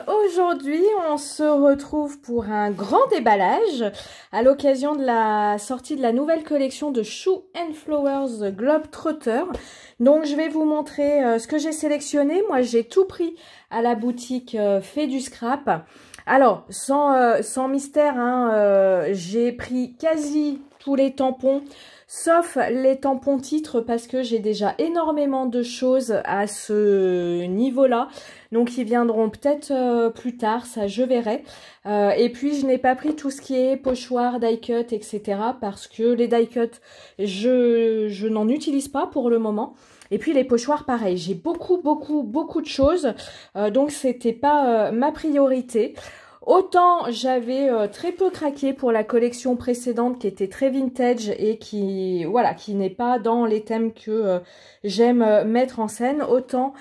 Aujourd'hui on se retrouve pour un grand déballage à l'occasion de la sortie de la nouvelle collection de Shoe and Flowers Globetrotter. Donc je vais vous montrer ce que j'ai sélectionné. Moi j'ai tout pris à la boutique Fait du Scrap. Alors sans mystère, hein, j'ai pris quasi tous les tampons, sauf les tampons titres parce que j'ai déjà énormément de choses à ce niveau-là. Donc ils viendront peut-être plus tard, ça je verrai. Et puis je n'ai pas pris tout ce qui est pochoir, die cut, etc. parce que les die cut, je n'en utilise pas pour le moment. Et puis les pochoirs, pareil, j'ai beaucoup de choses. Donc c'était pas ma priorité. Autant j'avais très peu craqué pour la collection précédente qui était très vintage et qui n'est pas dans les thèmes que j'aime mettre en scène. Autant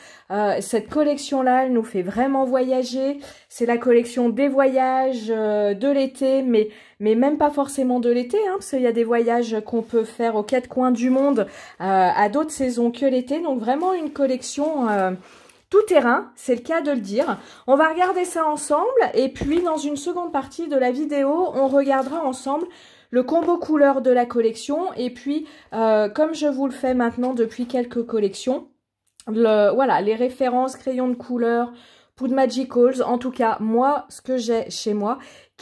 cette collection-là, elle nous fait vraiment voyager. C'est la collection des voyages de l'été, mais même pas forcément de l'été, hein, parce qu'il y a des voyages qu'on peut faire aux quatre coins du monde à d'autres saisons que l'été. Donc vraiment une collection tout terrain, c'est le cas de le dire. On va regarder ça ensemble et puis dans une seconde partie de la vidéo, on regardera ensemble le combo couleur de la collection et puis comme je vous le fais maintenant depuis quelques collections, les références crayons de couleur, poudre Magicals, en tout cas moi ce que j'ai chez moi,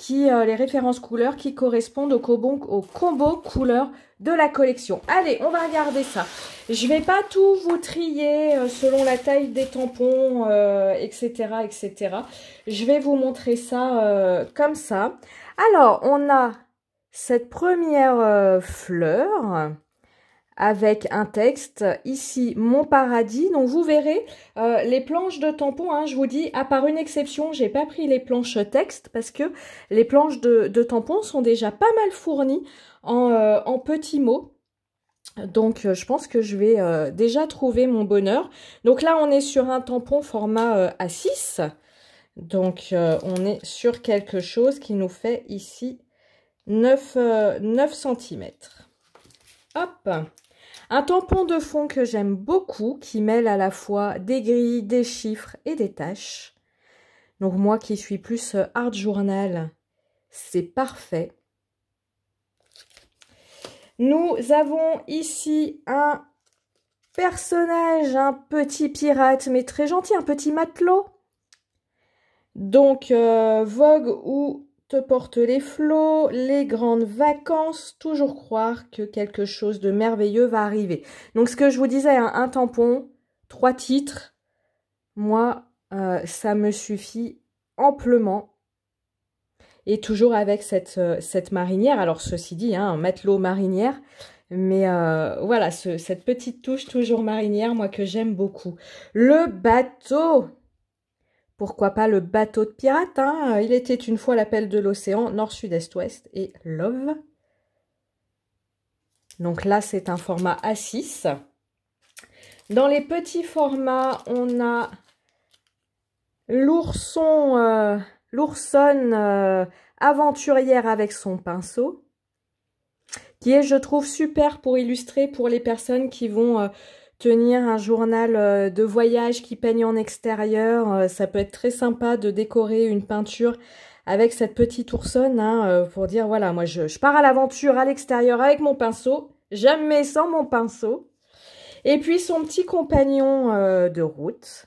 les références couleurs qui correspondent au combo couleur de la collection. Allez, on va regarder ça. Je vais pas tout vous trier selon la taille des tampons, etc., etc. Je vais vous montrer ça comme ça. Alors, on a cette première fleur avec un texte, ici, mon paradis. Donc, vous verrez, les planches de tampons, hein, je vous dis, à part une exception, j'ai pas pris les planches texte parce que les planches de tampons sont déjà pas mal fournies en petits mots. Donc, je pense que je vais déjà trouver mon bonheur. Donc là, on est sur un tampon format A6. Donc, on est sur quelque chose qui nous fait ici 9 cm. Hop! Un tampon de fond que j'aime beaucoup, qui mêle à la fois des grilles, des chiffres et des taches. Donc moi qui suis plus art journal, c'est parfait. Nous avons ici un personnage, un petit pirate, mais très gentil, un petit matelot. Donc vogue où te portent les flots, les grandes vacances, toujours croire que quelque chose de merveilleux va arriver. Donc ce que je vous disais, hein, un tampon, 3 titres, moi ça me suffit amplement. Et toujours avec cette marinière, alors ceci dit, hein, un matelot marinière, mais voilà, cette petite touche toujours marinière, moi que j'aime beaucoup. Le bateau! Pourquoi pas le bateau de pirate, hein? Il était une fois l'appel de l'océan, nord, sud, est, ouest et love. Donc là, c'est un format A6. Dans les petits formats, on a l'oursonne aventurière avec son pinceau, qui est, je trouve, super pour illustrer pour les personnes qui vont tenir un journal de voyage qui peigne en extérieur. Ça peut être très sympa de décorer une peinture avec cette petite oursonne, hein, pour dire, voilà, moi je pars à l'aventure à l'extérieur avec mon pinceau, jamais sans mon pinceau. Et puis son petit compagnon de route,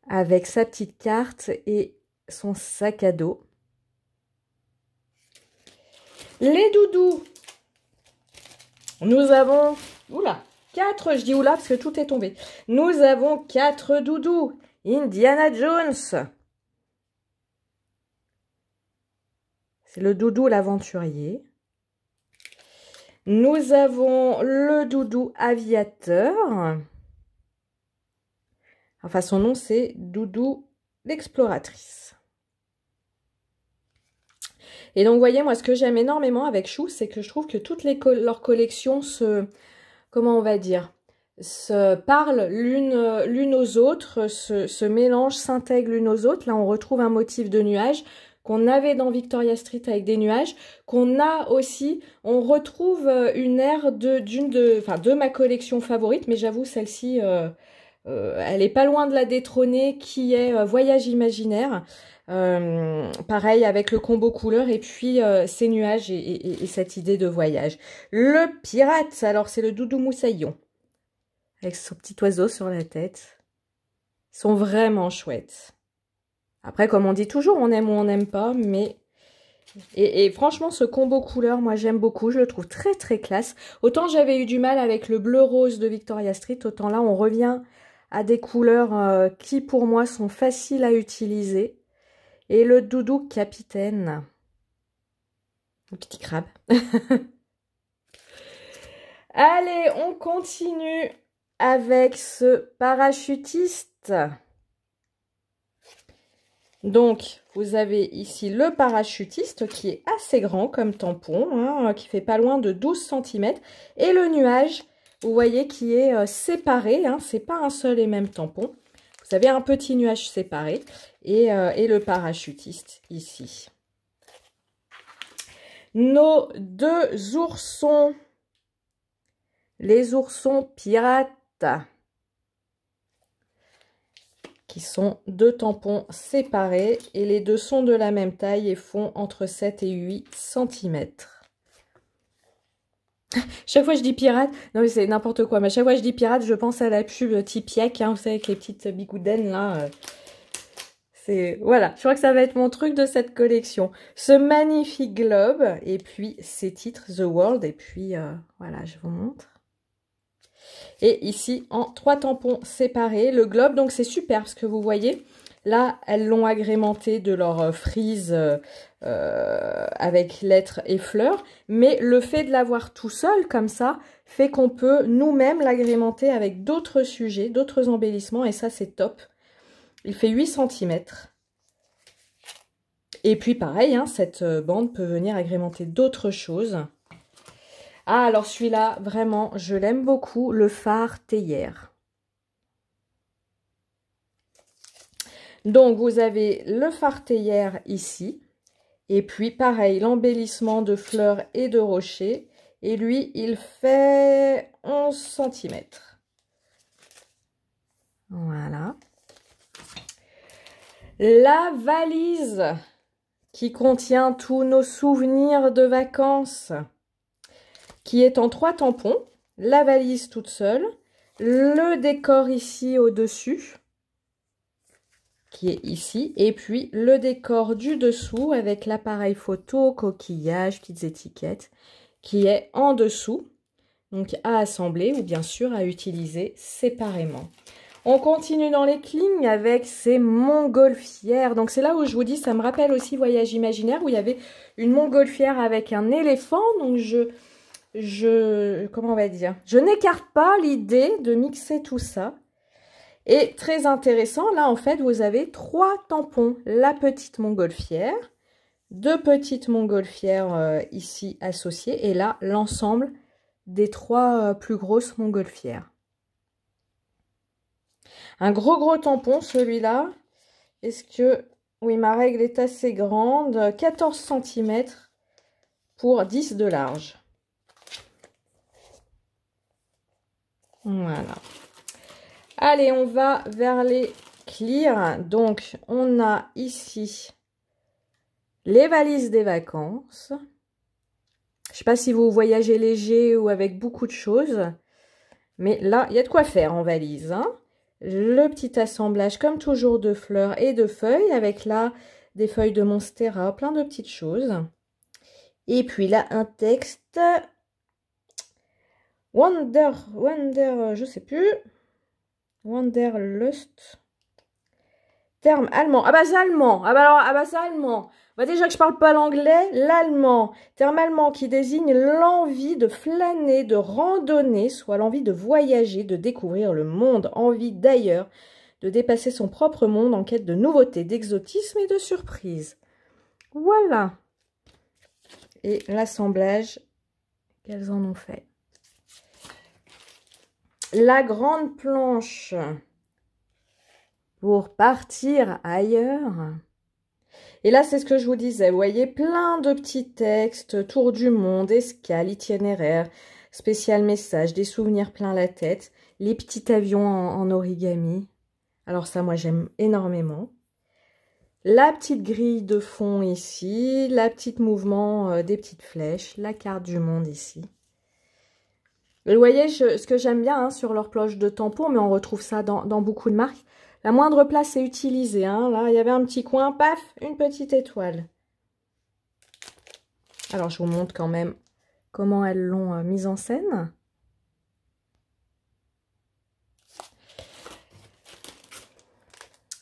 avec sa petite carte et son sac à dos. Les doudous, nous avons... Oula, 4, je dis oula parce que tout est tombé. Nous avons 4 doudous. Indiana Jones. C'est le doudou l'aventurier. Nous avons le doudou aviateur. Enfin, son nom, c'est Doudou l'exploratrice. Et donc, vous voyez, moi, ce que j'aime énormément avec Chou, c'est que je trouve que toutes leurs collections comment on va dire, se parlent l'une aux autres, se mélangent, s'intègrent l'une aux autres. Là, on retrouve un motif de nuage qu'on avait dans Victoria Street avec des nuages, qu'on a aussi, on retrouve une ère de ma collection favorite, mais j'avoue, celle-ci... elle est pas loin de la détrôner, qui est Voyage imaginaire. Pareil avec le combo couleur et puis ces nuages et cette idée de voyage. Le pirate, alors c'est le Doudou Moussaillon avec son petit oiseau sur la tête. Ils sont vraiment chouettes. Après, comme on dit toujours, on aime ou on n'aime pas, mais... Et franchement, ce combo couleur, moi j'aime beaucoup, je le trouve très très classe. Autant j'avais eu du mal avec le bleu rose de Victoria's Street, autant là on revient à des couleurs qui pour moi sont faciles à utiliser. Et le doudou capitaine, le petit crabe. Allez, on continue avec ce parachutiste. Donc, vous avez ici le parachutiste qui est assez grand comme tampon, hein, qui fait pas loin de 12 cm. Et le nuage, vous voyez, qui est séparé, hein, c'est pas un seul et même tampon. Vous avez un petit nuage séparé et le parachutiste ici. Nos deux oursons, les oursons pirates, qui sont deux tampons séparés et les deux sont de la même taille et font entre 7 et 8 cm. Chaque fois je dis pirate, non mais c'est n'importe quoi, mais chaque fois je dis pirate, je pense à la pub Tipiak, hein, vous savez, avec les petites bigoudaines là. Voilà, je crois que ça va être mon truc de cette collection. Ce magnifique globe, et puis ces titres, The World, et puis voilà, je vous montre. Et ici, en 3 tampons séparés, le globe, donc c'est super, parce que vous voyez, là, elles l'ont agrémenté de leur frise avec lettres et fleurs, mais le fait de l'avoir tout seul, comme ça, fait qu'on peut nous-mêmes l'agrémenter avec d'autres sujets, d'autres embellissements, et ça, c'est top. Il fait 8 cm. Et puis pareil, hein, cette bande peut venir agrémenter d'autres choses. Ah, alors celui-là, vraiment, je l'aime beaucoup, le phare théière. Donc, vous avez le phare théière ici. Et puis, pareil, l'embellissement de fleurs et de rochers. Et lui, il fait 11 cm. Voilà. La valise qui contient tous nos souvenirs de vacances, qui est en 3 tampons, la valise toute seule, le décor ici au-dessus, qui est ici, et puis le décor du dessous avec l'appareil photo, coquillage, petites étiquettes, qui est en dessous, donc à assembler ou bien sûr à utiliser séparément. On continue dans les clignes avec ces montgolfières. Donc c'est là où je vous dis, ça me rappelle aussi Voyage imaginaire où il y avait une montgolfière avec un éléphant. Donc comment on va dire, je n'écarte pas l'idée de mixer tout ça. Et très intéressant, là en fait vous avez 3 tampons. La petite montgolfière, 2 petites montgolfières ici associées et là l'ensemble des 3 plus grosses montgolfières. Un gros tampon, celui-là. Est-ce que... Oui, ma règle est assez grande. 14 cm pour 10 de large. Voilà. Allez, on va vers les clear. Donc, on a ici les valises des vacances. Je ne sais pas si vous voyagez léger ou avec beaucoup de choses. Mais là, il y a de quoi faire en valise, hein. Le petit assemblage comme toujours de fleurs et de feuilles avec là des feuilles de monstera, plein de petites choses. Et puis là un texte je sais plus, Wanderlust, terme allemand. Ah bah c'est allemand. C'est allemand. Bah déjà que je parle pas l'anglais, l'allemand, terme allemand qui désigne l'envie de flâner, de randonner, soit l'envie de voyager, de découvrir le monde, envie d'ailleurs, de dépasser son propre monde en quête de nouveautés, d'exotisme et de surprises. Voilà. Et l'assemblage qu'elles en ont fait. La grande planche pour partir ailleurs. Et là, c'est ce que je vous disais. Vous voyez, plein de petits textes, tour du monde, escale, itinéraire, spécial message, des souvenirs plein la tête. les petits avions en origami. Alors ça, moi, j'aime énormément. La petite grille de fond ici, la petite mouvement des petites flèches, la carte du monde ici. Vous voyez, ce que j'aime bien sur leur cloche de tampon, mais on retrouve ça dans beaucoup de marques, la moindre place est utilisée. Hein. Là, il y avait un petit coin, paf, une petite étoile. Alors, je vous montre quand même comment elles l'ont mise en scène.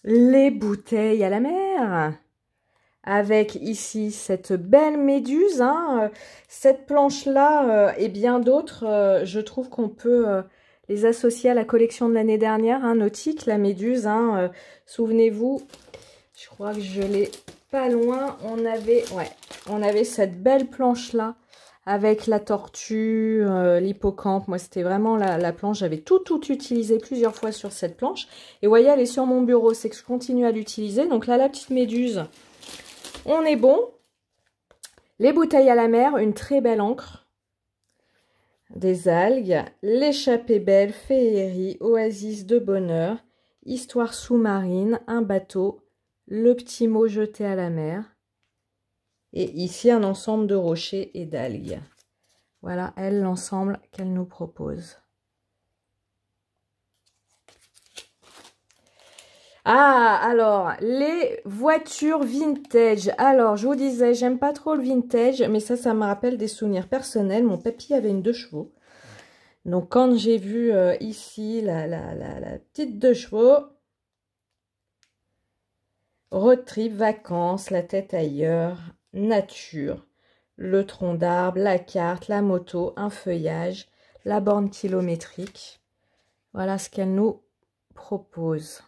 Les bouteilles à la mer. Avec ici cette belle méduse. Hein. Cette planche-là et bien d'autres, je trouve qu'on peut les associer à la collection de l'année dernière, hein, nautique, la méduse. Hein, souvenez-vous, je crois que je l'ai pas loin. On avait cette belle planche-là avec la tortue, l'hippocampe. Moi, c'était vraiment la planche. J'avais tout utilisé plusieurs fois sur cette planche. Et vous voyez, elle est sur mon bureau. C'est que je continue à l'utiliser. Donc là, la petite méduse, on est bon. Les bouteilles à la mer, une très belle encre. Des algues, l'échappée belle, féerie, oasis de bonheur, histoire sous-marine, un bateau, le petit mot jeté à la mer. Et ici, un ensemble de rochers et d'algues. Voilà, elle, l'ensemble qu'elle nous propose. Ah, alors, les voitures vintage. Alors, je vous disais, j'aime pas trop le vintage, mais ça me rappelle des souvenirs personnels. Mon papy avait une 2 chevaux. Donc, quand j'ai vu ici la petite 2 chevaux, road trip, vacances, la tête ailleurs, nature, le tronc d'arbre, la carte, la moto, un feuillage, la borne kilométrique. Voilà ce qu'elle nous propose.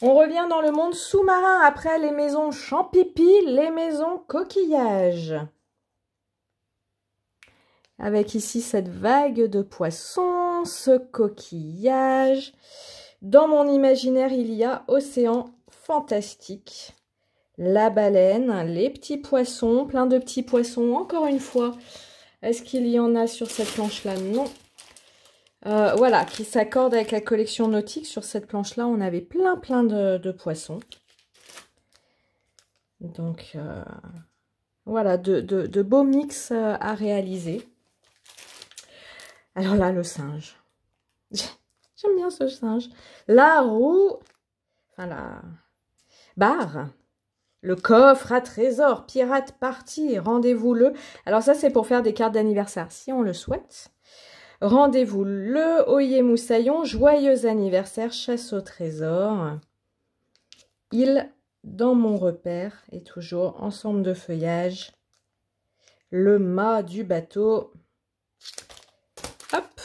On revient dans le monde sous-marin après les maisons champipi, les maisons coquillages. Avec ici cette vague de poissons, ce coquillage. Dans mon imaginaire, il y a océan fantastique. La baleine, les petits poissons, plein de petits poissons. Encore une fois, est-ce qu'il y en a sur cette planche-là? Non. Voilà, qui s'accorde avec la collection nautique. Sur cette planche-là, on avait plein de poissons. Donc, voilà, de beaux mix à réaliser. Alors là, le singe. J'aime bien ce singe. La roue, enfin la barre. Le coffre à trésor, pirate party, rendez-vous-le. Alors ça, c'est pour faire des cartes d'anniversaire, si on le souhaite. Rendez-vous le Oyez Moussaillon, joyeux anniversaire, chasse au trésor. Il, dans mon repère, et toujours ensemble de feuillage. Le mât du bateau. Hop.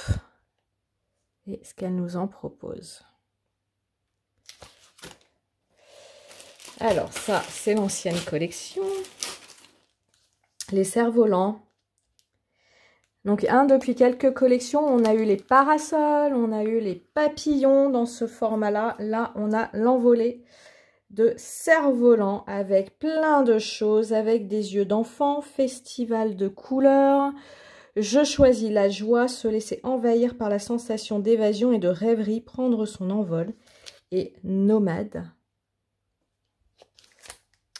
Et ce qu'elle nous en propose. Alors ça, c'est l'ancienne collection. Les cerfs-volants. Donc, depuis quelques collections, on a eu les parasols, on a eu les papillons dans ce format-là. Là, on a l'envolée de cerfs-volants avec plein de choses, avec des yeux d'enfant, festival de couleurs. Je choisis la joie, se laisser envahir par la sensation d'évasion et de rêverie, prendre son envol. Et nomade,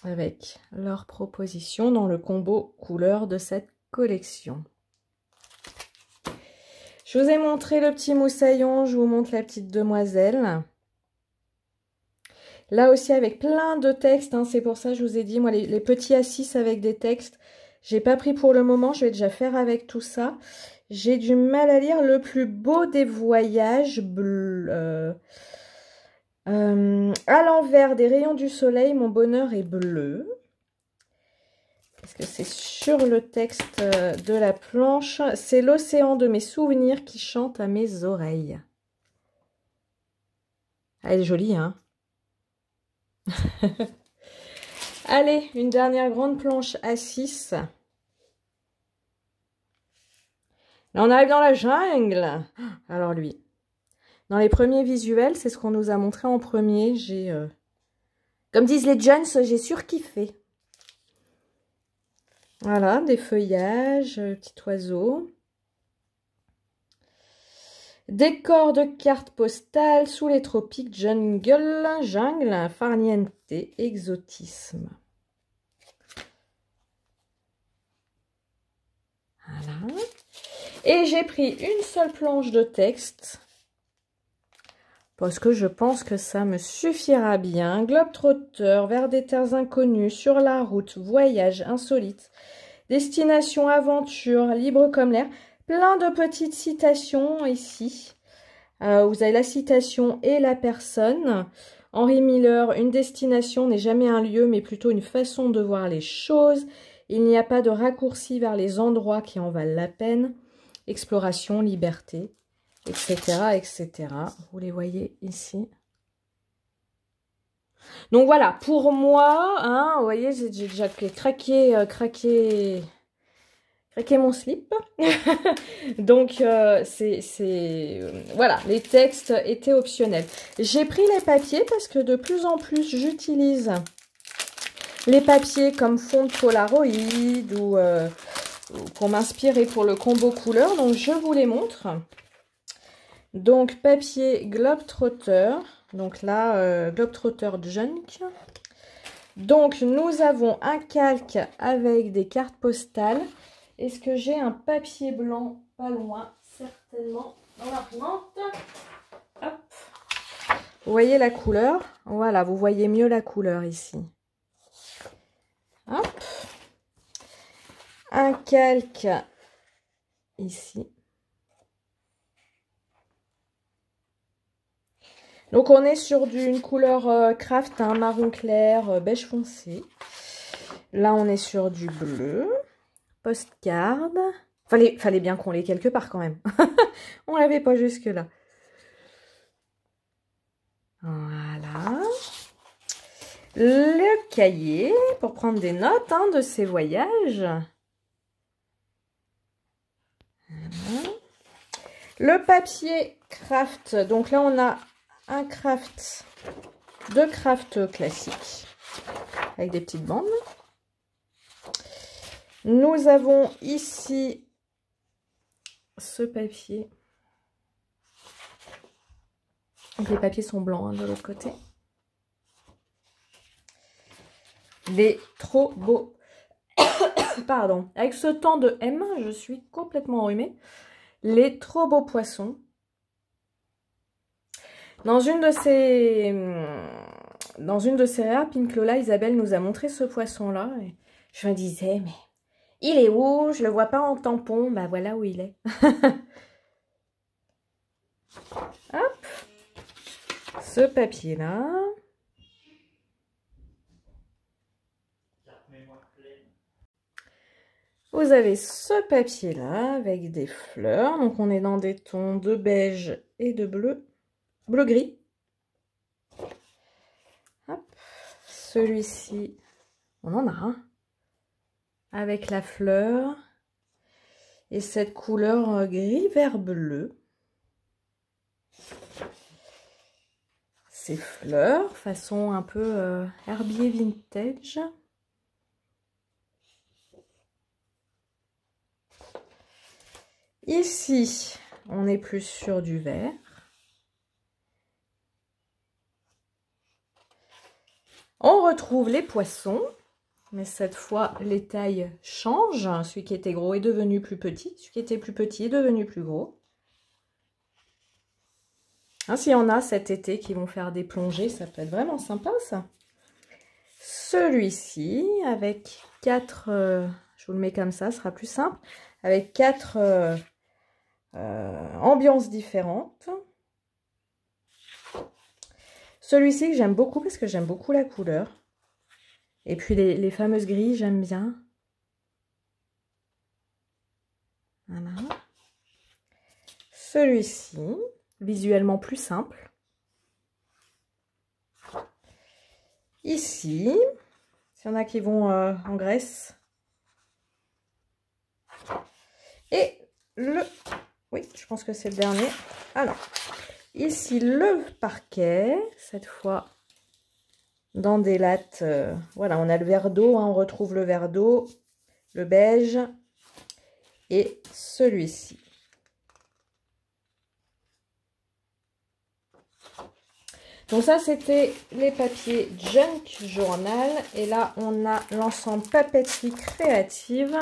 avec leurs propositions dans le combo couleur de cette collection. Je vous ai montré le petit moussaillon, je vous montre la petite demoiselle. Là aussi avec plein de textes, hein, c'est pour ça que je vous ai dit, moi les petits A6 avec des textes, j'ai pas pris pour le moment, je vais déjà faire avec tout ça. J'ai du mal à lire le plus beau des voyages bleu. À l'envers des rayons du soleil, mon bonheur est bleu. Parce que c'est sur le texte de la planche. C'est l'océan de mes souvenirs qui chante à mes oreilles. Elle est jolie, hein? Allez, une dernière grande planche A6. Là, on arrive dans la jungle. Alors lui, dans les premiers visuels, c'est ce qu'on nous a montré en premier. J'ai, comme disent les Jones, j'ai surkiffé. Voilà, des feuillages, petit oiseau. Décor de carte postale sous les tropiques, jungle, farniente, exotisme. Voilà. Et j'ai pris une seule planche de texte parce que je pense que ça me suffira bien. Globetrotter, vers des terres inconnues, sur la route, voyage insolite, destination aventure, libre comme l'air. Plein de petites citations ici. Vous avez la citation et la personne. Henry Miller, une destination n'est jamais un lieu, mais plutôt une façon de voir les choses. Il n'y a pas de raccourci vers les endroits qui en valent la peine. Exploration, liberté, etc., etc. Vous les voyez ici. Donc voilà, pour moi, hein, vous voyez, j'ai déjà craqué mon slip. Donc, voilà, les textes étaient optionnels. J'ai pris les papiers parce que de plus en plus, j'utilise les papiers comme fond de Polaroid ou pour m'inspirer pour le combo couleur. Donc, je vous les montre. Donc, papier Globetrotter. Donc là, Globetrotter Junk. Donc, nous avons un calque avec des cartes postales. Est-ce que j'ai un papier blanc pas loin? Certainement dans l'imprimante. Hop. Vous voyez la couleur? Voilà, vous voyez mieux la couleur ici. Hop. Un calque ici. Donc, on est sur une couleur craft, hein, marron clair, beige foncé. Là, on est sur du bleu. Postcard. Fallait bien qu'on l'ait quelque part quand même. On l'avait pas jusque là. Voilà. Le cahier pour prendre des notes, hein, de ces voyages. Voilà. Le papier craft. Donc là, on a un craft, deux craft classiques avec des petites bandes. Nous avons ici ce papier. Donc les papiers sont blancs, hein, de l'autre côté. Il est trop beau. Pardon. Avec ce temps de M, je suis complètement enrhumée. Les trop beaux poissons. Dans une de ces rares Pink Lola, Isabelle nous a montré ce poisson-là. Et je me disais, mais il est où? Je le vois pas en tampon. Bah voilà où il est. Hop. Ce papier-là. Vous avez ce papier-là avec des fleurs. Donc on est dans des tons de beige et de bleu. Bleu-gris. Celui-ci, on en a un. Avec la fleur. Et cette couleur gris vert bleu. Ces fleurs, façon un peu herbier vintage. Ici, on est plus sur du vert. On retrouve les poissons, mais cette fois, les tailles changent. Celui qui était gros est devenu plus petit. Celui qui était plus petit est devenu plus gros. Hein, s'il y en a cet été qui vont faire des plongées, ça peut être vraiment sympa, ça. Celui-ci, avec 4... je vous le mets comme ça, ce sera plus simple. Avec 4 ambiances différentes. Celui-ci que j'aime beaucoup parce que j'aime beaucoup la couleur. Et puis les fameuses grilles, j'aime bien. Voilà. Celui-ci, visuellement plus simple. Ici, s'il y en a qui vont en Grèce. Et le... Oui, je pense que c'est le dernier. Alors, ici, le parquet, cette fois, dans des lattes. Voilà, on a le verre d'eau, hein, on retrouve le verre d'eau, le beige et celui-ci. Donc ça, c'était les papiers Junk Journal. Et là, on a l'ensemble papeterie créative.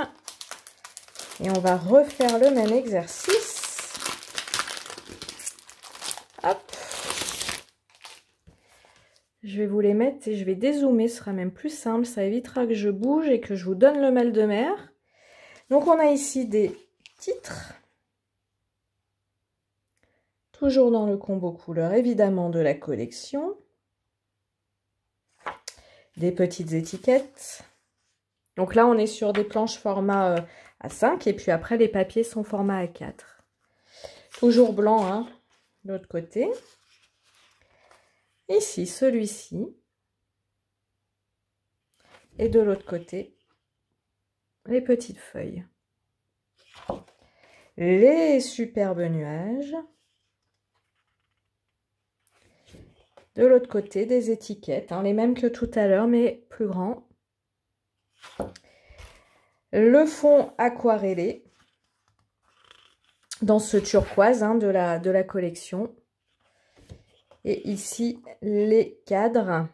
Et on va refaire le même exercice. Hop. Je vais vous les mettre et je vais dézoomer. Ce sera même plus simple. Ça évitera que je bouge et que je vous donne le mal de mer. Donc, on a ici des titres. Toujours dans le combo couleur, évidemment, de la collection. Des petites étiquettes. Donc là, on est sur des planches format A5. Et puis après, les papiers sont format A4. Toujours blanc, hein, de l'autre côté. Ici, celui-ci. Et de l'autre côté, les petites feuilles. Les superbes nuages. De l'autre côté, des étiquettes, hein, les mêmes que tout à l'heure, mais plus grands. Le fond aquarellé, dans ce turquoise hein, de la collection. Et ici, les cadres.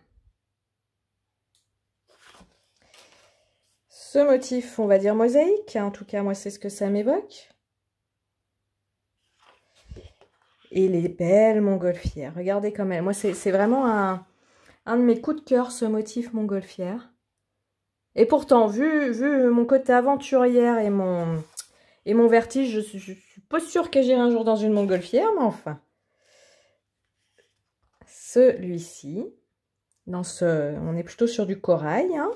Ce motif, on va dire mosaïque, en tout cas, moi, c'est ce que ça m'évoque. Et les belles montgolfières. Regardez comme elles. Moi, c'est vraiment un de mes coups de cœur, ce motif montgolfière. Et pourtant, vu mon côté aventurière et mon vertige, je suis pas sûre que j'irai un jour dans une montgolfière, mais enfin. Celui-ci, on est plutôt sur du corail. Hein.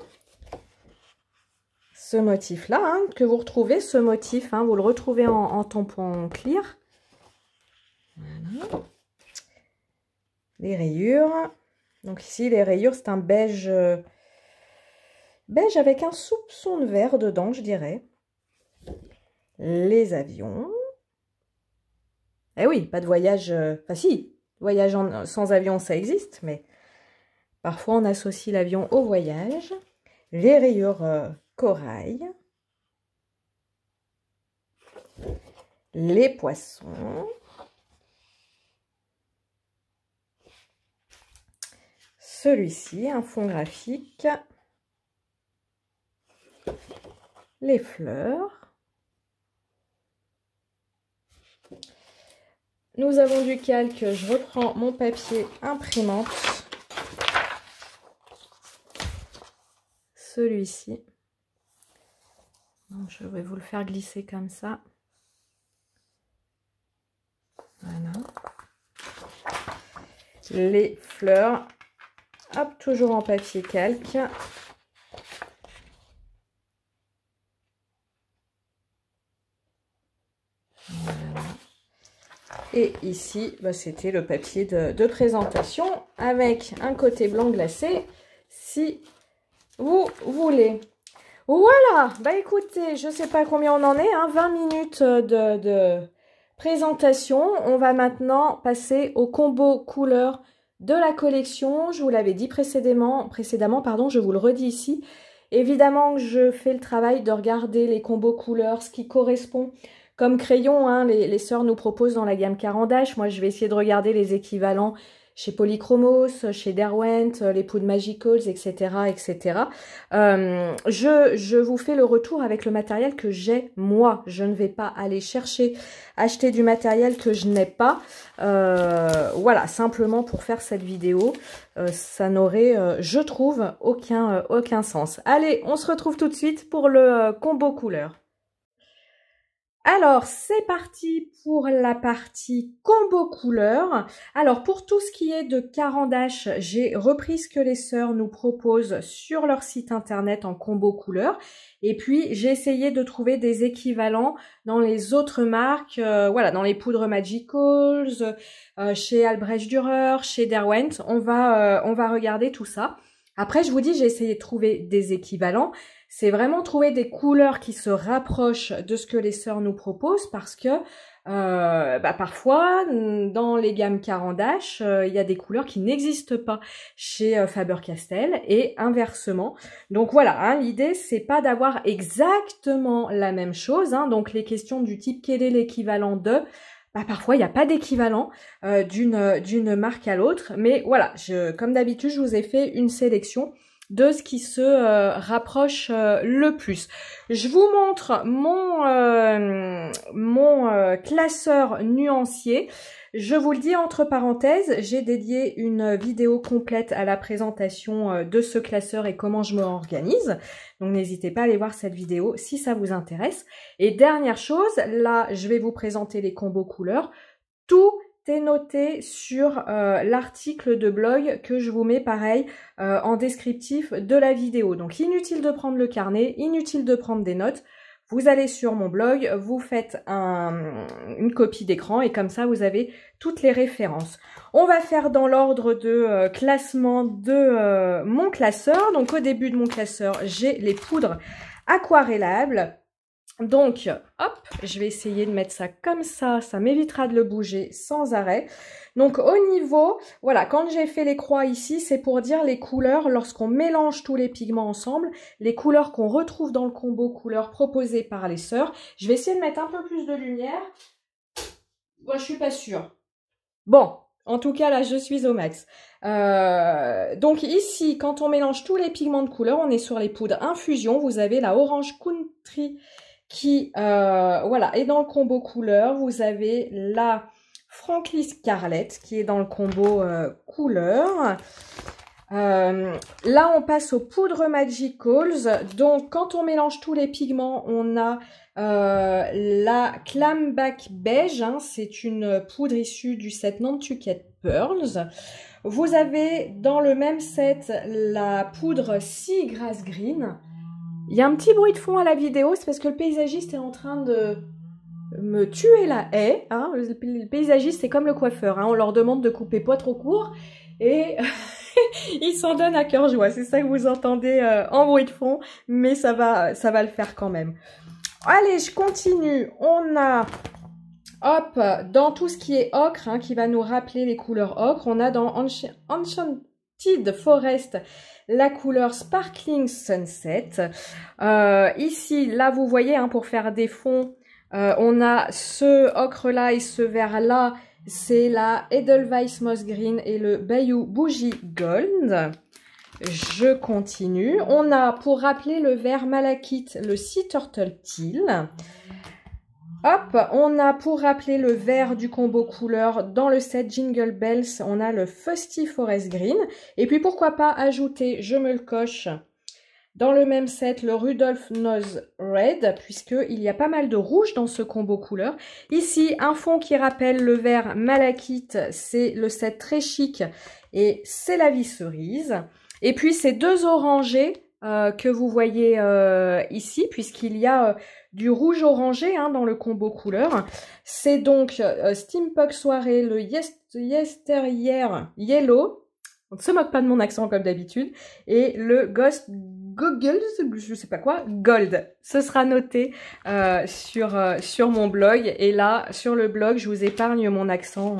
Ce motif-là, hein, que vous retrouvez, ce motif, hein, vous le retrouvez en tampon clear. Voilà. Les rayures. Donc ici, les rayures, c'est un beige, beige avec un soupçon de vert dedans, je dirais. Les avions. Eh oui, pas de voyage... Enfin si, voyage sans avion, ça existe, mais parfois on associe l'avion au voyage. Les rayures corail. Les poissons. Celui-ci, un fond graphique. Les fleurs. Nous avons du calque. Je reprends mon papier imprimante. Celui-ci. Je vais vous le faire glisser comme ça. Voilà. Les fleurs. Hop, toujours en papier calque. Voilà. Et ici, bah, c'était le papier de présentation avec un côté blanc glacé, si vous voulez. Voilà, bah écoutez, je ne sais pas combien on en est, hein, 20 minutes de présentation. On va maintenant passer au combo couleur de la collection. Je vous l'avais dit précédemment, pardon, je vous le redis ici. Évidemment que je fais le travail de regarder les combos couleurs, ce qui correspond comme crayon. Hein, les sœurs nous proposent dans la gamme Caran-d'Ache. Moi, je vais essayer de regarder les équivalents chez Polychromos, chez Derwent, les poudres Magicals, etc. etc. Je vous fais le retour avec le matériel que j'ai moi. Je ne vais pas aller acheter du matériel que je n'ai pas. Voilà, simplement pour faire cette vidéo. Ça n'aurait, je trouve, aucun sens. Allez, on se retrouve tout de suite pour le combo couleur. Alors, c'est parti pour la partie combo couleur. Alors, pour tout ce qui est de Caran-d'Ache, j'ai repris ce que les sœurs nous proposent sur leur site internet en combo couleur. Et puis, j'ai essayé de trouver des équivalents dans les autres marques, voilà, dans les poudres Magicals, chez Albrecht Dürer, chez Derwent. On va regarder tout ça. Après, je vous dis, j'ai essayé de trouver des équivalents. C'est vraiment trouver des couleurs qui se rapprochent de ce que les sœurs nous proposent parce que parfois, dans les gammes Caran-d'Ache, il y a des couleurs qui n'existent pas chez Faber-Castell et inversement. Donc voilà, hein, l'idée, c'est pas d'avoir exactement la même chose. Hein, donc les questions du type quel est l'équivalent de... bah, parfois il n'y a pas d'équivalent d'une marque à l'autre. Mais voilà, comme d'habitude, je vous ai fait une sélection de ce qui se rapproche le plus. Je vous montre mon classeur nuancier. Je vous le dis entre parenthèses, j'ai dédié une vidéo complète à la présentation de ce classeur et comment je me organise. Donc n'hésitez pas à aller voir cette vidéo si ça vous intéresse. Et dernière chose, là je vais vous présenter les combos couleurs. Tout est noté sur l'article de blog que je vous mets pareil en descriptif de la vidéo. Donc inutile de prendre le carnet, inutile de prendre des notes. Vous allez sur mon blog, vous faites une copie d'écran et comme ça vous avez toutes les références. On va faire dans l'ordre de classement de mon classeur. Donc au début de mon classeur, j'ai les poudres aquarellables. Donc, hop, je vais essayer de mettre ça comme ça m'évitera de le bouger sans arrêt. Donc au niveau, voilà, quand j'ai fait les croix ici, c'est pour dire les couleurs, lorsqu'on mélange tous les pigments ensemble, les couleurs qu'on retrouve dans le combo couleurs proposé par les sœurs. Je vais essayer de mettre un peu plus de lumière. Moi, je suis pas sûre. Bon, en tout cas, là, je suis au max. Donc ici, quand on mélange tous les pigments de couleur, on est sur les poudres infusion. Vous avez la Orange Country qui, voilà, est dans le combo couleur. Vous avez la Franklin Scarlett qui est dans le combo couleur. Là, on passe aux poudres Magicals. Donc, quand on mélange tous les pigments, on a la Clamback Beige. Hein, c'est une poudre issue du set Nantucket Pearls. Vous avez dans le même set la poudre Seagrass Green. Il y a un petit bruit de fond à la vidéo, c'est parce que le paysagiste est en train de me tuer la haie. Hein. Le paysagiste, c'est comme le coiffeur. Hein. On leur demande de couper pas trop court et ils s'en donnent à cœur joie. C'est ça que vous entendez en bruit de fond, mais ça va le faire quand même. Allez, je continue. On a, hop, dans tout ce qui est ocre, hein, qui va nous rappeler les couleurs ocre, on a dans Enchanted Forest la couleur Sparkling Sunset. Ici, là, vous voyez, hein, pour faire des fonds, on a ce ocre-là et ce vert-là. C'est la Edelweiss Moss Green et le Bayou Bougie Gold. Je continue. On a, pour rappeler le vert malachite, le Sea Turtle Teal. Hop, on a pour rappeler le vert du combo couleur dans le set Jingle Bells, on a le Fusty Forest Green. Et puis pourquoi pas ajouter, je me le coche, dans le même set le Rudolph Nose Red, puisqu'il y a pas mal de rouge dans ce combo couleur. Ici, un fond qui rappelle le vert malachite, c'est le set très chic et c'est la vie cerise. Et puis ces deux orangés que vous voyez ici, puisqu'il y a du rouge orangé hein, dans le combo couleur. C'est donc Steampunk Soirée, le Yesteryear Yellow. On ne se moque pas de mon accent comme d'habitude. Et le Ghost Goggles, je sais pas quoi, Gold. Ce sera noté sur mon blog. Et là, sur le blog, je vous épargne mon accent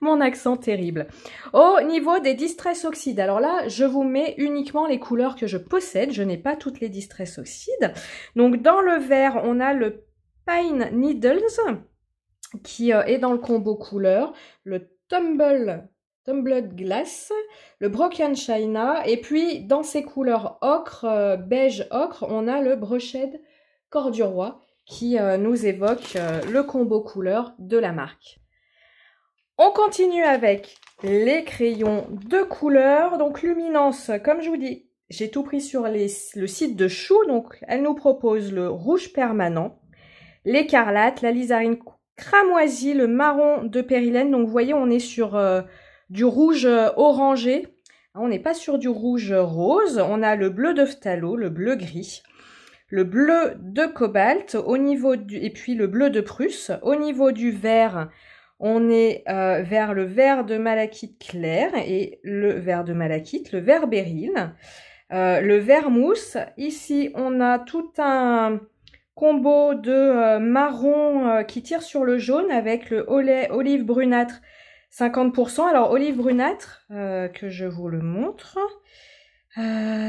mon accent terrible. Au niveau des Distress Oxide, alors là, je vous mets uniquement les couleurs que je possède. Je n'ai pas toutes les Distress Oxide. Donc, dans le vert, on a le Pine Needles, qui est dans le combo couleur, le Tumbled Glass, le Broken China, et puis, dans ces couleurs ocre, beige ocre, on a le Broched Corduroy, qui nous évoque le combo couleur de la marque. On continue avec les crayons de couleur. Donc, Luminance, comme je vous dis, j'ai tout pris sur le site de Chou. Donc, elle nous propose le rouge permanent, l'écarlate, la lizarine cramoisie, le marron de périlène. Donc, vous voyez, on est sur du rouge orangé. On n'est pas sur du rouge rose. On a le bleu de phthalo, le bleu gris, le bleu de cobalt, et puis le bleu de Prusse. Au niveau du vert, on est vers le vert de malachite clair et le vert de malachite, le vert béryl, le vert mousse. Ici, on a tout un combo de marron qui tire sur le jaune avec le olive brunâtre 50%. Alors, olive brunâtre, que je vous le montre.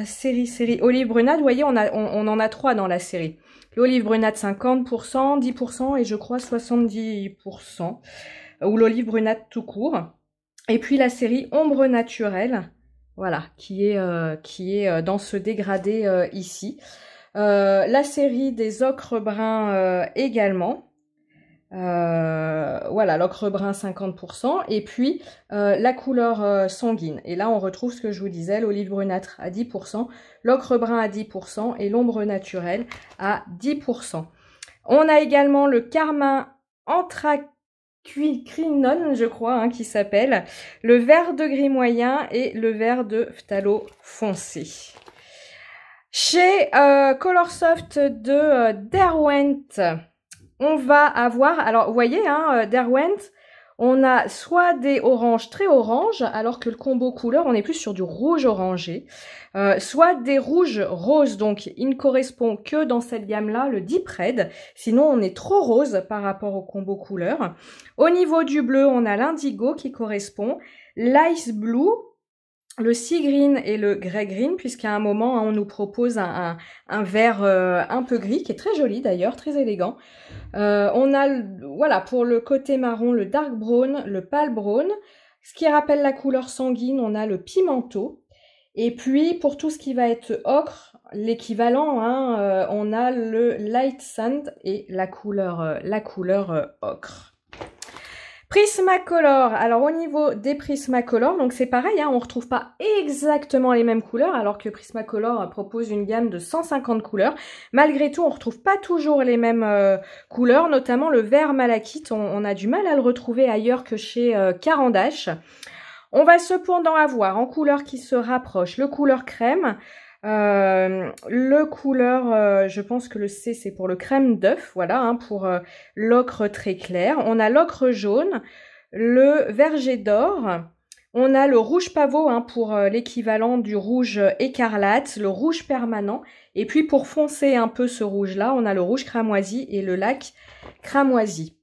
Série olive brunâtre, vous voyez, on en a 3 dans la série. L'olive brunâtre 50%, 10% et je crois 70%. Ou l'olive brunâtre tout court. Et puis la série Ombre naturelle, voilà, qui est dans ce dégradé ici. La série des ocres bruns également. Voilà, l'ocre brun 50%. Et puis la couleur sanguine. Et là, on retrouve ce que je vous disais, l'olive brunâtre à 10%, l'ocre brun à 10% et l'ombre naturelle à 10%. On a également le carmin anthracite. Quinone, je crois, hein, qui s'appelle, le vert de gris moyen et le vert de phthalo foncé. Chez Colorsoft de Derwent, on va avoir, alors vous voyez, hein, Derwent, on a soit des oranges très oranges, alors que le combo couleur, on est plus sur du rouge orangé, soit des rouges roses, donc il ne correspond que dans cette gamme-là, le Deep Red, sinon on est trop rose par rapport au combo couleur. Au niveau du bleu, on a l'indigo qui correspond, l'ice blue, le sea green et le grey green, puisqu'à un moment, hein, on nous propose un vert un peu gris, qui est très joli d'ailleurs, très élégant. On a, voilà, pour le côté marron, le dark brown, le pale brown. Ce qui rappelle la couleur sanguine, on a le pimento. Et puis, pour tout ce qui va être ocre, l'équivalent, hein, on a le light sand et la couleur ocre. Prismacolor, alors au niveau des Prismacolor, donc c'est pareil, hein, on ne retrouve pas exactement les mêmes couleurs, alors que Prismacolor propose une gamme de 150 couleurs. Malgré tout, on ne retrouve pas toujours les mêmes couleurs, notamment le vert malachite, on a du mal à le retrouver ailleurs que chez Caran d'Ache. On va cependant avoir en couleur qui se rapproche le couleur crème, le couleur, je pense que le C c'est pour le crème d'œuf, voilà, hein, pour l'ocre très clair. On a l'ocre jaune, le verger d'or, on a le rouge pavot, hein, pour l'équivalent du rouge écarlate, le rouge permanent. Et puis pour foncer un peu ce rouge-là, on a le rouge cramoisi et le lac cramoisi.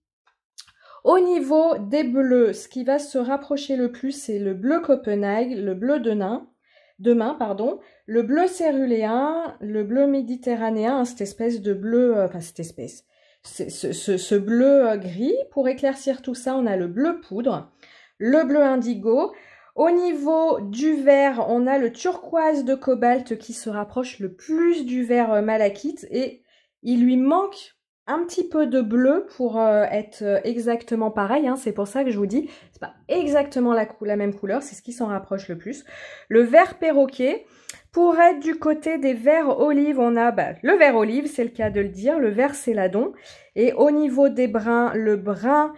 Au niveau des bleus, ce qui va se rapprocher le plus, c'est le bleu Copenhague, le bleu de main, pardon, le bleu céruléen, le bleu méditerranéen, hein, cette espèce de bleu, enfin cette espèce, ce bleu gris. Pour éclaircir tout ça, on a le bleu poudre, le bleu indigo. Au niveau du vert, on a le turquoise de cobalt qui se rapproche le plus du vert malachite et il lui manque un petit peu de bleu pour être exactement pareil, hein, c'est pour ça que je vous dis, c'est pas exactement la même couleur, c'est ce qui s'en rapproche le plus. Le vert perroquet, pour être du côté des verts olives, on a le vert olive, c'est le cas de le dire, le vert céladon, et au niveau des bruns, le brun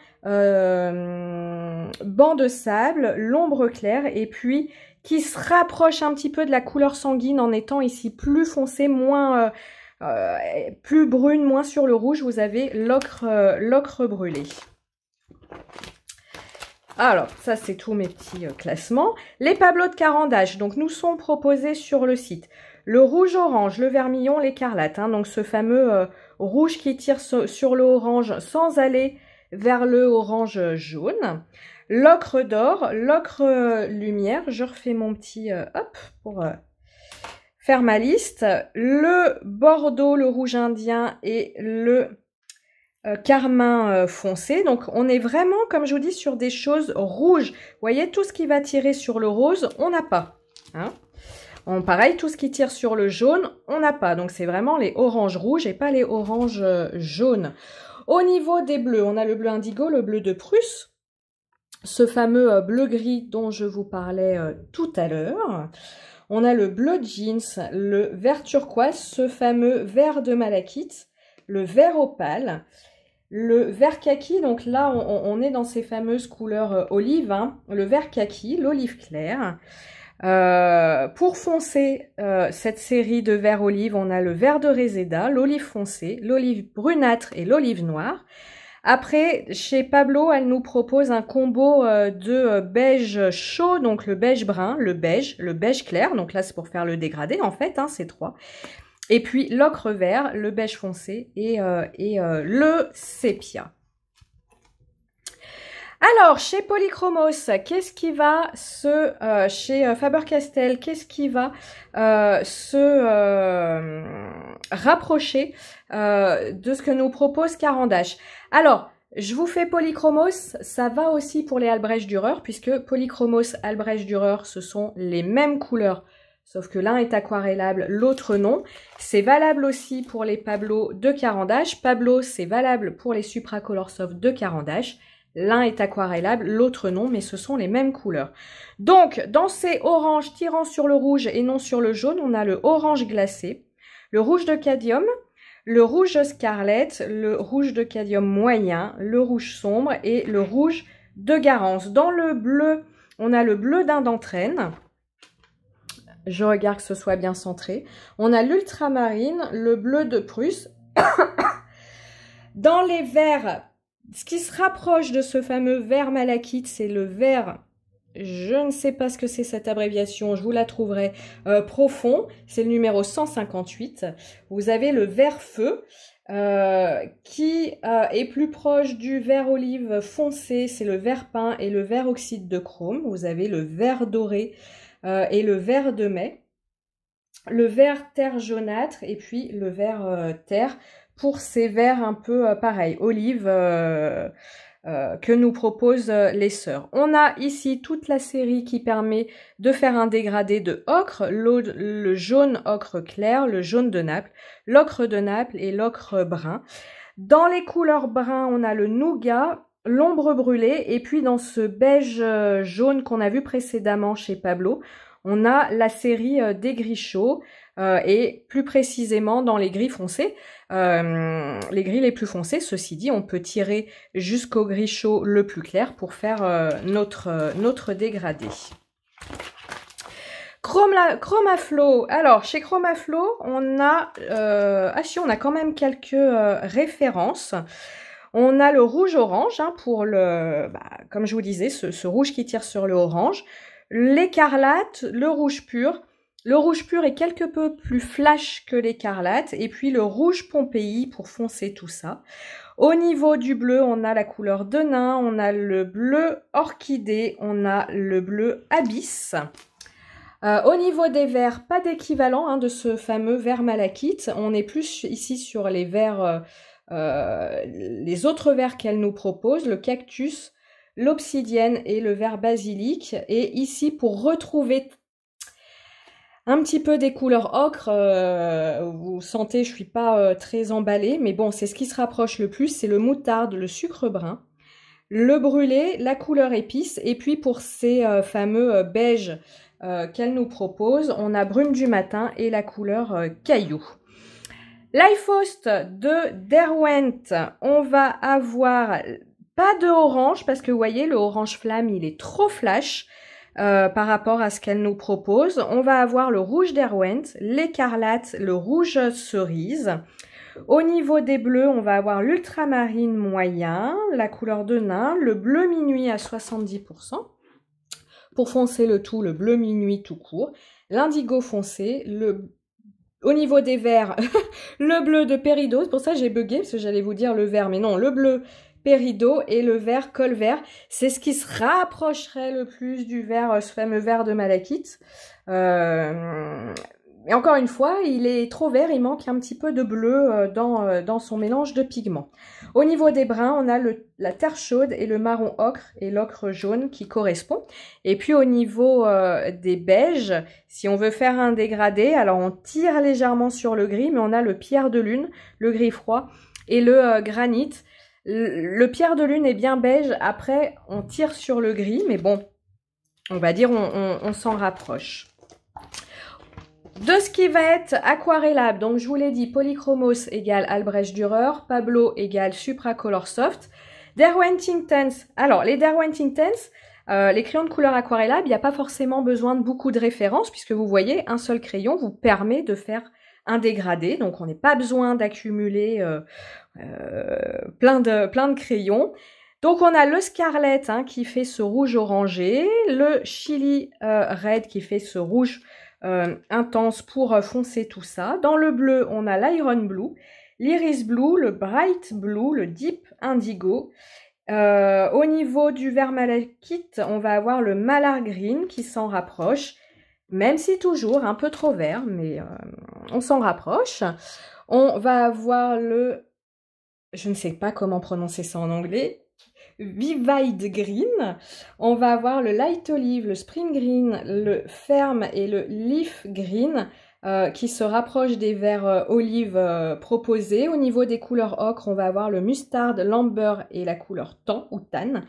banc de sable, l'ombre claire, et puis qui se rapproche un petit peu de la couleur sanguine en étant ici plus foncé, moins... plus brune, moins sur le rouge, vous avez l'ocre brûlé. Alors, ça c'est tous mes petits classements. Les tableaux de Caran d'Ache, donc nous sont proposés sur le site. Le rouge orange, le vermillon, l'écarlate, hein, donc ce fameux rouge qui tire sur le orange sans aller vers le orange jaune. L'ocre d'or, l'ocre lumière, je refais mon petit hop pour... faire ma liste, le bordeaux, le rouge indien et le carmin foncé. Donc on est vraiment, comme je vous dis, sur des choses rouges. Vous voyez, tout ce qui va tirer sur le rose, on n'a pas. Hein, pareil, tout ce qui tire sur le jaune, on n'a pas. Donc c'est vraiment les oranges rouges et pas les oranges jaunes. Au niveau des bleus, on a le bleu indigo, le bleu de Prusse, ce fameux bleu-gris dont je vous parlais tout à l'heure. On a le bleu jeans, le vert turquoise, ce fameux vert de malachite, le vert opale, le vert kaki, donc là on est dans ces fameuses couleurs olive, hein, le vert kaki, l'olive claire. Pour foncer cette série de vert olive, on a le vert de Reseda, l'olive foncée, l'olive brunâtre et l'olive noire. Après, chez Pablo, elle nous propose un combo de beige chaud, donc le beige brun, le beige clair, donc là c'est pour faire le dégradé en fait, hein, c'est 3. Et puis l'ocre vert, le beige foncé et le sépia. Alors, chez Polychromos, qu'est-ce qui va chez Faber-Castell, qu'est-ce qui va rapprocher de ce que nous propose Caran d'Ache? Alors, je vous fais Polychromos, ça va aussi pour les Albrecht Dürer, puisque Polychromos, Albrecht Dürer, ce sont les mêmes couleurs, sauf que l'un est aquarellable, l'autre non. C'est valable aussi pour les Pablo de Caran d'Ache. Pablo, c'est valable pour les Supracolor Soft de Caran d'Ache. L'un est aquarellable, l'autre non, mais ce sont les mêmes couleurs. Donc, dans ces oranges tirant sur le rouge et non sur le jaune, on a le orange glacé, le rouge de cadmium, le rouge scarlett, le rouge de cadmium moyen, le rouge sombre et le rouge de Garance. Dans le bleu, on a le bleu d'Inde d'entraîne. Je regarde que ce soit bien centré. On a l'ultramarine, le bleu de Prusse. Dans les verts, ce qui se rapproche de ce fameux vert malachite, c'est le vert, je ne sais pas ce que c'est cette abréviation, je vous la trouverai, profond, c'est le numéro 158. Vous avez le vert feu, qui est plus proche du vert olive foncé, c'est le vert peint et le vert oxyde de chrome. Vous avez le vert doré et le vert de mai, le vert terre jaunâtre et puis le vert terre, pour ces verts un peu pareil, olive, que nous proposent les sœurs. On a ici toute la série qui permet de faire un dégradé de ocre, le jaune ocre clair, le jaune de Naples, l'ocre de Naples et l'ocre brun. Dans les couleurs bruns, on a le nougat, l'ombre brûlée, et puis dans ce beige jaune qu'on a vu précédemment chez Pablo, on a la série des gris chauds, et plus précisément dans les gris foncés. Les gris les plus foncés, ceci dit, on peut tirer jusqu'au gris chaud le plus clair pour faire notre dégradé. Chromaflow. Alors, chez Chromaflow, on a, on a quand même quelques références. On a le rouge-orange, hein, pour le, comme je vous disais, ce rouge qui tire sur le orange. L'écarlate, le rouge pur. Le rouge pur est quelque peu plus flash que l'écarlate, et puis le rouge Pompéi pour foncer tout ça. Au niveau du bleu, on a la couleur de nain, on a le bleu orchidée, on a le bleu abysse. Au niveau des verts, pas d'équivalent, hein, de ce fameux vert malachite. On est plus ici sur les verts, les autres verts qu'elle nous propose, le cactus, l'obsidienne et le vert basilic. Et ici, pour retrouver un petit peu des couleurs ocre, vous sentez, je suis pas très emballée, mais bon, c'est ce qui se rapproche le plus, c'est le moutarde, le sucre brun, le brûlé, la couleur épice, et puis pour ces fameux beiges qu'elle nous propose, on a brume du matin et la couleur caillou. Lifehost de Derwent, on va avoir pas de orange, parce que vous voyez, le orange flamme, il est trop flash, par rapport à ce qu'elle nous propose. On va avoir le rouge Derwent, l'écarlate, le rouge cerise. Au niveau des bleus, on va avoir l'ultramarine moyen, la couleur de nain, le bleu minuit à 70%. Pour foncer le tout, le bleu minuit tout court, l'indigo foncé, au niveau des verts, le bleu de Péridot. C'est pour ça que j'ai bugué, parce que j'allais vous dire le vert, mais non, le bleu Péridot et le vert col vert, c'est ce qui se rapprocherait le plus du vert, ce fameux vert de malachite. Et encore une fois, il est trop vert, il manque un petit peu de bleu dans son mélange de pigments. Au niveau des bruns, on a la terre chaude et le marron ocre et l'ocre jaune qui correspond. Et puis au niveau des beiges, si on veut faire un dégradé, alors on tire légèrement sur le gris, mais on a le pierre de lune, le gris froid et le granit. Le pierre de lune est bien beige, après on tire sur le gris, mais bon, on va dire on s'en rapproche. De ce qui va être aquarellable, donc je vous l'ai dit, Polychromos égale Albrecht Dürer, Pablo égale Supracolor Soft. Derwent Inktense, alors les Derwent Inktense, les crayons de couleur aquarellables, il n'y a pas forcément besoin de beaucoup de références, puisque vous voyez, un seul crayon vous permet de faire un dégradé, donc on n'a pas besoin d'accumuler plein de crayons. Donc on a le Scarlett, hein, qui fait ce rouge orangé, le Chili Red qui fait ce rouge intense pour foncer tout ça. Dans le bleu, on a l'Iron Blue, l'Iris Blue, le Bright Blue, le Deep Indigo Au niveau du vert malachite, on va avoir le Malar Green qui s'en rapproche, même si toujours un peu trop vert, mais on s'en rapproche. On va avoir le, je ne sais pas comment prononcer ça en anglais, Vivid Green. On va avoir le Light Olive, le Spring Green, le Ferme et le Leaf Green qui se rapprochent des verts olives proposés. Au niveau des couleurs ocre, on va avoir le Mustard, l'Amber et la couleur Tan ou Tan.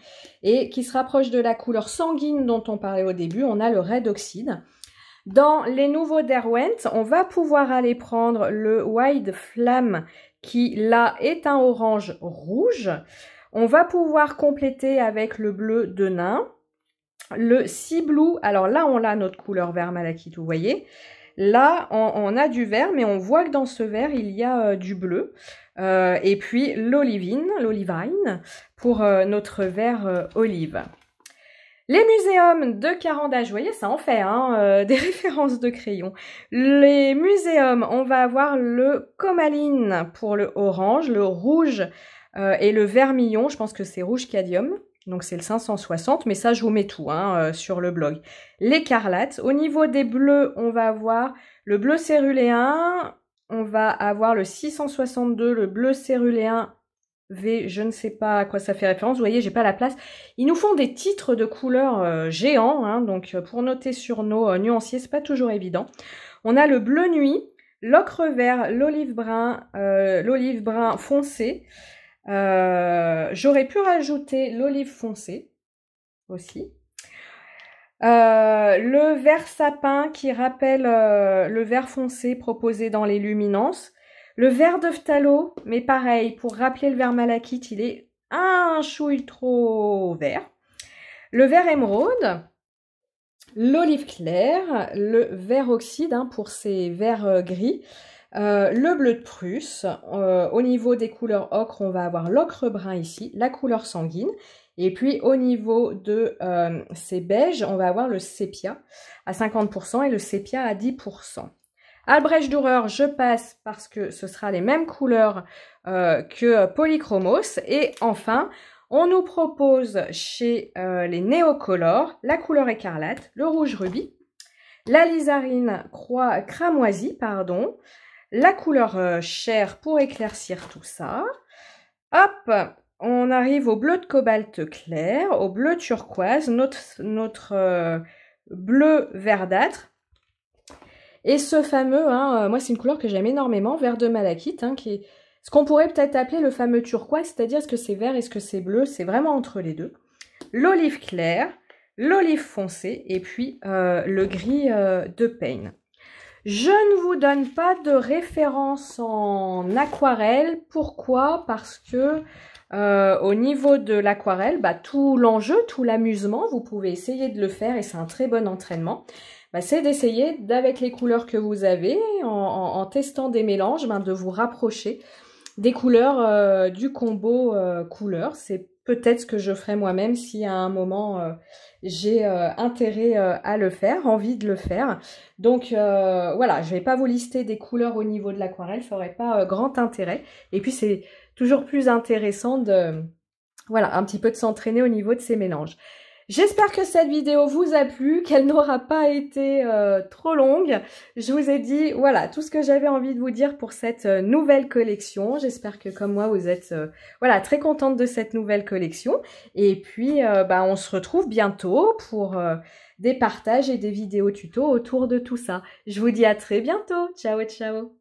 Et qui se rapproche de la couleur sanguine dont on parlait au début, on a le Red Oxide. Dans les nouveaux Derwent, on va pouvoir aller prendre le Wild Flamme qui là est un orange rouge. On va pouvoir compléter avec le bleu de nain, le Sea Blue. Alors là, on a notre couleur vert malachite, vous voyez. Là, on a du vert, mais on voit que dans ce vert, il y a du bleu. Et puis l'olivine pour notre vert olive. Les muséums de Carandache, vous voyez, ça en fait des références de crayons. Les muséums, on va avoir le Comaline pour le orange, le rouge et le vermillon, je pense que c'est rouge cadmium, donc c'est le 560, mais ça je vous mets tout sur le blog. L'écarlate, au niveau des bleus, on va avoir le bleu céruléen, on va avoir le 662, le bleu céruléen V, je ne sais pas à quoi ça fait référence, vous voyez, j'ai pas la place. Ils nous font des titres de couleurs géants, donc pour noter sur nos nuanciers, c'est pas toujours évident. On a le bleu nuit, l'ocre vert, l'olive brun foncé. J'aurais pu rajouter l'olive foncé aussi. Le vert sapin qui rappelle le vert foncé proposé dans les luminances. Le vert de phthalo, mais pareil, pour rappeler le vert malachite, il est un chouille trop vert. Le vert émeraude, l'olive claire, le vert oxyde pour ces verts gris, le bleu de Prusse. Au niveau des couleurs ocre, on va avoir l'ocre brun ici, la couleur sanguine. Et puis au niveau de ces beiges, on va avoir le sépia à 50% et le sépia à 10%. Albrecht Dürer, je passe parce que ce sera les mêmes couleurs que Polychromos. Et enfin, on nous propose chez les néocolores la couleur écarlate, le rouge rubis, la lizarine cramoisie, la couleur chair pour éclaircir tout ça. Hop, on arrive au bleu de cobalt clair, au bleu turquoise, notre bleu verdâtre. Et ce fameux, moi c'est une couleur que j'aime énormément, vert de malachite, qui est ce qu'on pourrait peut-être appeler le fameux turquoise, c'est-à-dire est-ce que c'est vert, est-ce que c'est bleu, c'est vraiment entre les deux. L'olive claire, l'olive foncé et puis le gris de Payne. Je ne vous donne pas de référence en aquarelle. Pourquoi? Parce que au niveau de l'aquarelle, tout l'enjeu, tout l'amusement, vous pouvez essayer de le faire et c'est un très bon entraînement. C'est d'essayer, avec les couleurs que vous avez, en testant des mélanges, de vous rapprocher des couleurs du combo couleurs. C'est peut-être ce que je ferai moi-même si à un moment j'ai intérêt à le faire, envie de le faire. Donc voilà, je ne vais pas vous lister des couleurs au niveau de l'aquarelle, ça n'aurait pas grand intérêt. Et puis c'est toujours plus intéressant de, voilà, un petit peu de s'entraîner au niveau de ces mélanges. J'espère que cette vidéo vous a plu, qu'elle n'aura pas été trop longue. Je vous ai dit, voilà, tout ce que j'avais envie de vous dire pour cette nouvelle collection. J'espère que comme moi, vous êtes voilà, très contente de cette nouvelle collection. Et puis, on se retrouve bientôt pour des partages et des vidéos tutos autour de tout ça. Je vous dis à très bientôt. Ciao, ciao.